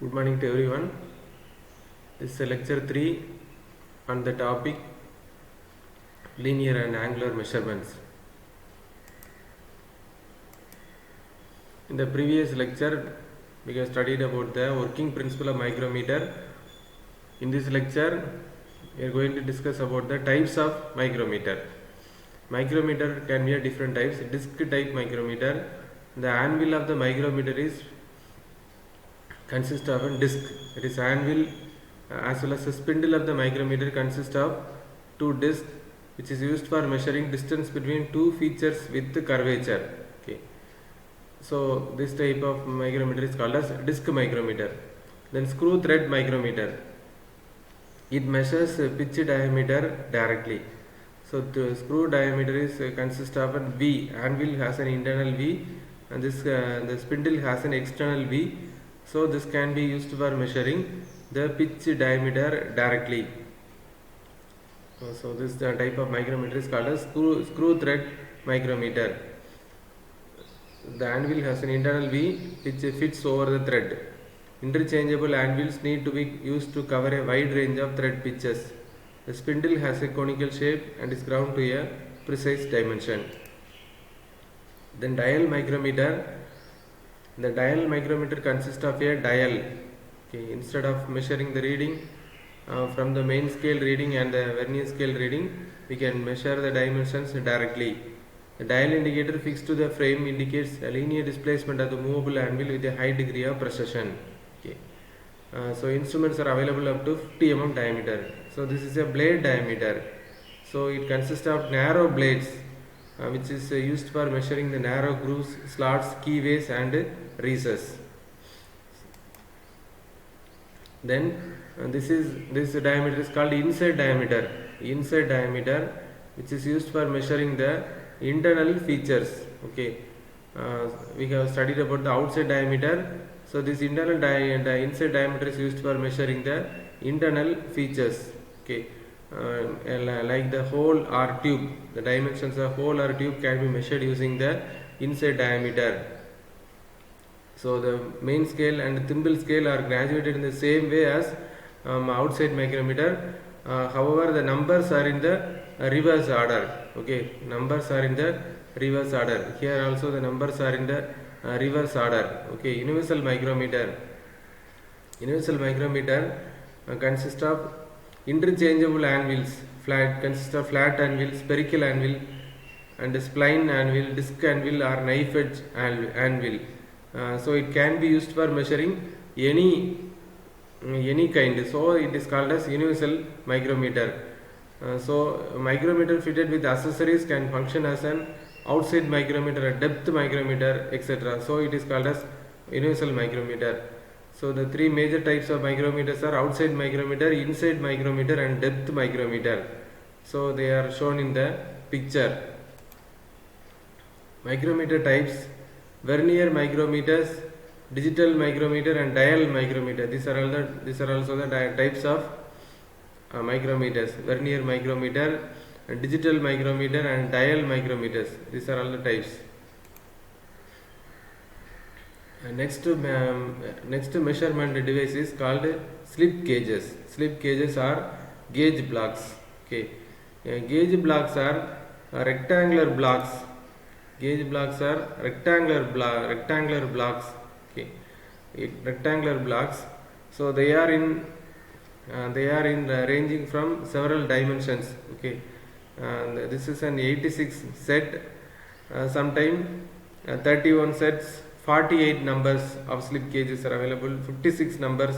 Good morning to everyone. This is lecture 3 on the topic linear and angular measurements. In the previous lecture, we have studied about the working principle of micrometer. In this lecture, we are going to discuss about the types of micrometer. Micrometer can be of different types. Disc type micrometer. The anvil of the micrometer consists of a disc. It is anvil as well as the spindle of the micrometer consists of two discs, which is used for measuring distance between two features with curvature. Okay. So this type of micrometer is called as disc micrometer. Then screw thread micrometer. It measures pitch diameter directly. So the screw diameter is consists of a V. Anvil has an internal V, and this the spindle has an external V. So this can be used for measuring the pitch diameter directly. So this type of micrometer is called as screw thread micrometer. The anvil has an internal V which fits over the thread. Interchangeable anvils need to be used to cover a wide range of thread pitches. The spindle has a conical shape and is ground to a precise dimension. Then dial micrometer. The dial micrometer consists of a dial. Okay, instead of measuring the reading from the main scale reading and the vernier scale reading, we can measure the dimensions directly. The dial indicator fixed to the frame indicates a linear displacement of the movable anvil with a high degree of precision. Okay. So instruments are available up to 50 mm diameter. So this is a blade diameter. So it consists of narrow blades which is used for measuring the narrow grooves, slots, keyways and recesses. Then this diameter is called inside diameter. Inside diameter, which is used for measuring the internal features. Okay, we have studied about the outside diameter. So this internal inside diameter is used for measuring the internal features. Okay, like the hole or tube. The dimensions of hole or tube can be measured using the inside diameter. So the main scale and thimble scale are graduated in the same way as outside micrometer. However, the numbers are in the reverse order. Okay, numbers are in the reverse order. Here also the numbers are in the reverse order. Okay, universal micrometer. Universal micrometer consists of interchangeable anvils. Consists of flat anvil, spherical anvil, and spline anvil, disc anvil, or knife edge anvil. So it can be used for measuring any kind. So it is called as universal micrometer. So micrometer fitted with accessories can function as an outside micrometer, a depth micrometer, etc. So it is called as universal micrometer. So the three major types of micrometers are outside micrometer, inside micrometer and depth micrometer. So they are shown in the picture. Micrometer types: vernier micrometers, digital micrometer and dial micrometer. These are also the types of micrometers: vernier micrometer, digital micrometer and dial micrometers. These are all the types. Next measurement device is called slip gauges. Slip gauges are gauge blocks. Okay, gauge blocks are rectangular blocks. Gauge blocks are rectangular blocks. Okay, rectangular blocks. So they are in ranging from several dimensions. Okay, this is an 86 set. Sometime 31 sets. 48 numbers of slip gauges are available, 56 numbers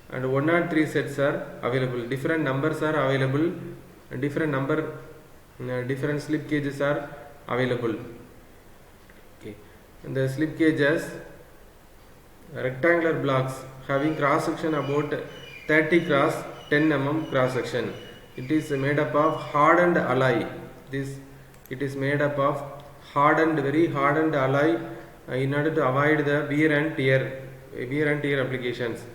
and 103 sets are available. Different numbers are available, different slip gauges are available. Okay. And the slip gauges, rectangular blocks having cross section about 30 cross 10 mm cross section. It is made up of hardened alloy. It is made up of very hardened alloy in order to avoid the wear and tear applications.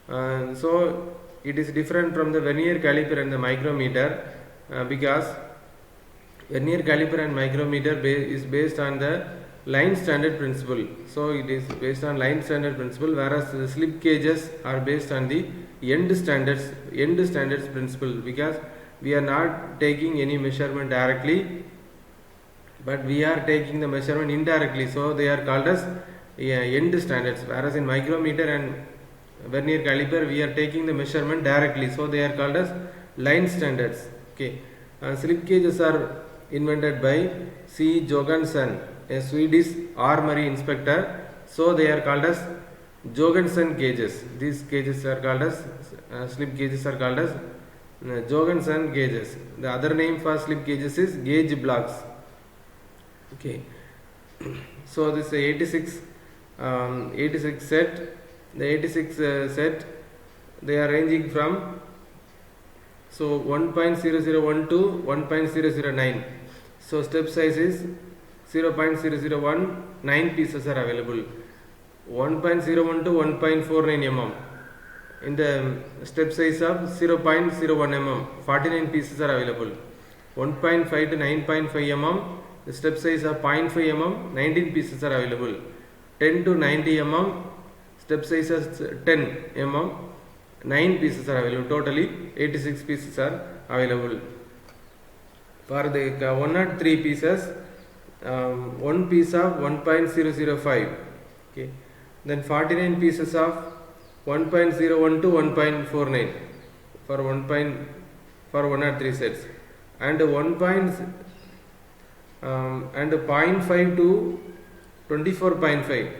So it is different from the vernier caliper and the micrometer because vernier caliper and micrometer is based on the line standard principle. So it is based on line standard principle, whereas the slip gauges are based on the end standards principle, because we are not taking any measurement directly, but we are taking the measurement indirectly, so they are called as end standards. Whereas in micrometer and vernier caliper we are taking the measurement directly, so they are called as line standards. Okay, slip gauges are invented by C. Johansson, a Swedish armory inspector, so they are called as Johansson gauges. These gauges are called as slip gauges are called as Johansson gauges. The other name for slip gauges is gauge blocks. Okay, so this 86 set, the 86 set, they are ranging from 1.001 to 1.009. So step size is 0.001, 9 pieces are available. 1.01 to 1.49 mm. In the step size of 0.01 mm, 49 pieces are available. 1.5 to 9.5 mm, the step size of 0.5 mm, 19 pieces are available. 10 to 90 mm, step size is 10 mm, 9 pieces are available. Totally 86 pieces are available. For the 103 pieces, one piece of 1.005. Okay, then 49 pieces of 1.01 to 1.49 for 103 sets, and 0.5 to 24.5.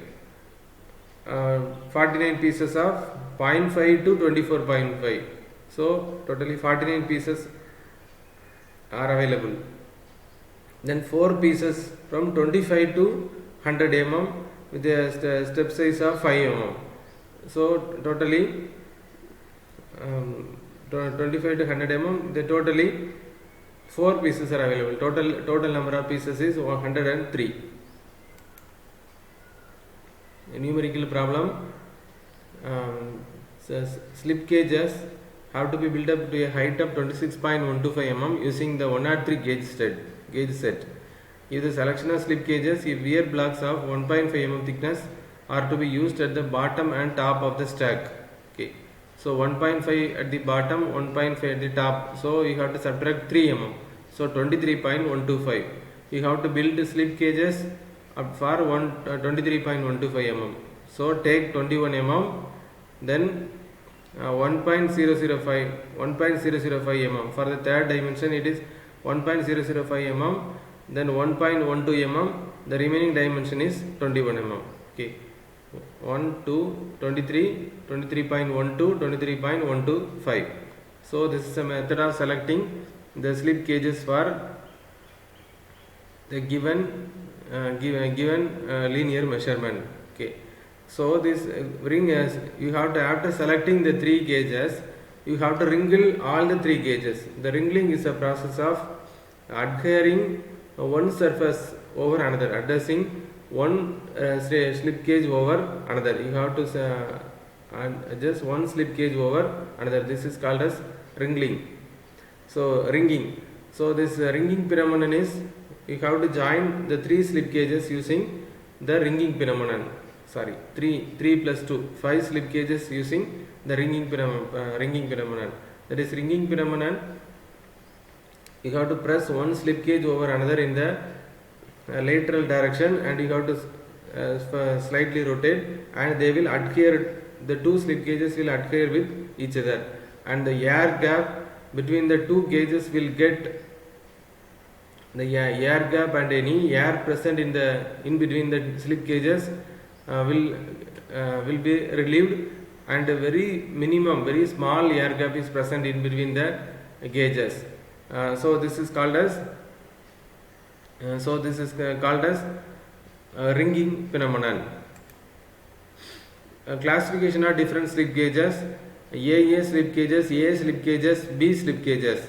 49 pieces of 0.5 to 24.5. So totally 49 pieces are available. Then 4 pieces from 25 to 100 mm with a step size of 5 mm. So totally 25 to 100 mm, the totally 4 pieces are available. Total number of pieces is 103. A numerical problem. Slip gauges have to be built up to a height of 26.125 mm using the 103 gauge set. If the selection of slip gauges, if wear blocks of 1.5 mm thickness are to be used at the bottom and top of the stack. Okay, so 1.5 at the bottom, 1.5 at the top, so you have to subtract 3 mm, so 23.125. you have to build the slip gauges up for 23.125 mm, so take 21 mm, then 1.005 mm. For the third dimension it is 1.005 mm, then 1.12 mm, the remaining dimension is 21 mm. Okay, 1 to 23, 23.12, 23.125. So this is a method of selecting the slip gauges for the given linear measurement. Okay, so this ring is, you have to, after selecting the 3 gauges, you have to wrinkle all the 3 gauges. The wrinkling is a process of adhering one surface over another, adjusting one slip gauge over another. You have to adjust one slip gauge over another. This is called as wrinkling. So ringing. So this ringing phenomenon is, you have to join the 3 slip gauges using the ringing phenomenon. 3 plus 2, 5 slip gauges using the ringing phenomenon. That is ringing phenomenon. You have to press one slip gauge over another in the lateral direction, and you have to slightly rotate, and they will adhere. The 2 slip gauges will adhere with each other, and the air gap between the 2 gauges will get the air gap, and any air present in between the slip gauges will be relieved, and a very small air gap is present in between the gauges. So this is called as ringing phenomenon. Classification of different slip gauges: AA slip gauges, AA slip gauges, B slip gauges.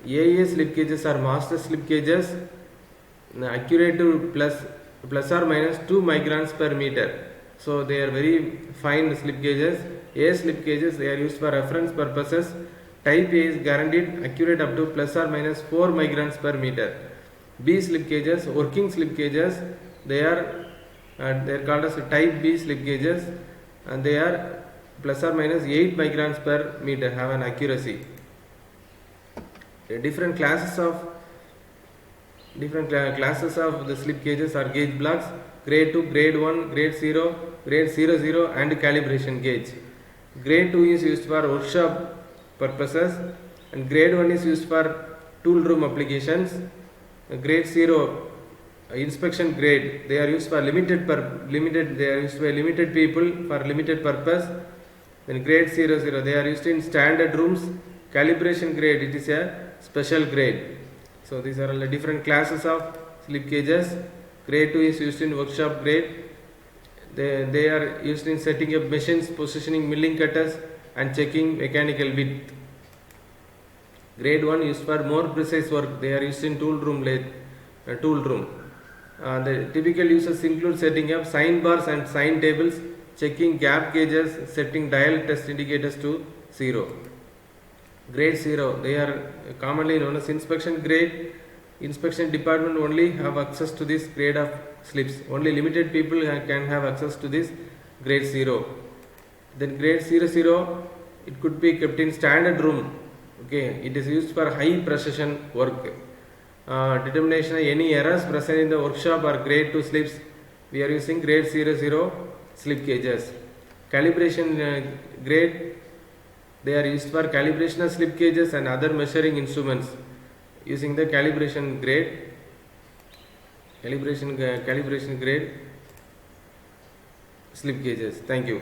AA slip gauges are master slip gauges, accurate to plus or minus 2 microns per meter. So they are very fine slip gauges. A slip gauges, they are used for reference purposes. Type A is guaranteed accurate up to plus or minus 4 microns per meter. B slip gauges, working slip gauges, they are called as type B slip gauges, and they are plus or minus 8 microns per meter, have an accuracy. Different classes of the slip gauges are gauge blocks: grade 2, grade 1, grade 0, grade 00, and calibration gauge. Grade 2 is used for workshop purposes, and grade 1 is used for tool room applications. Grade 0, inspection grade, they are used for limited people for limited purpose. Then grade 00, they are used in standard rooms. Calibration grade, it is a special grade. So these are all the different classes of slip gauges. Grade 2 is used in workshop grade. They are used in setting up machines, positioning milling cutters, and checking mechanical width. Grade 1 used for more precise work. They are used in tool room. The typical uses include setting up sign bars and sign tables, checking gap gauges, setting dial test indicators to 0. Grade 0, they are commonly known as inspection grade. Inspection department only have access to this grade of slips. Only limited people can have access to this grade 0. Then grade 00, it could be kept in standard room. Okay, it is used for high precision work. Determination of any errors present in the workshop or grade 2 slips, we are using grade 00 slip gauges. Calibration grade, they are used for calibration of slip gauges and other measuring instruments using the calibration grade. Calibration grade slip gauges. Thank you.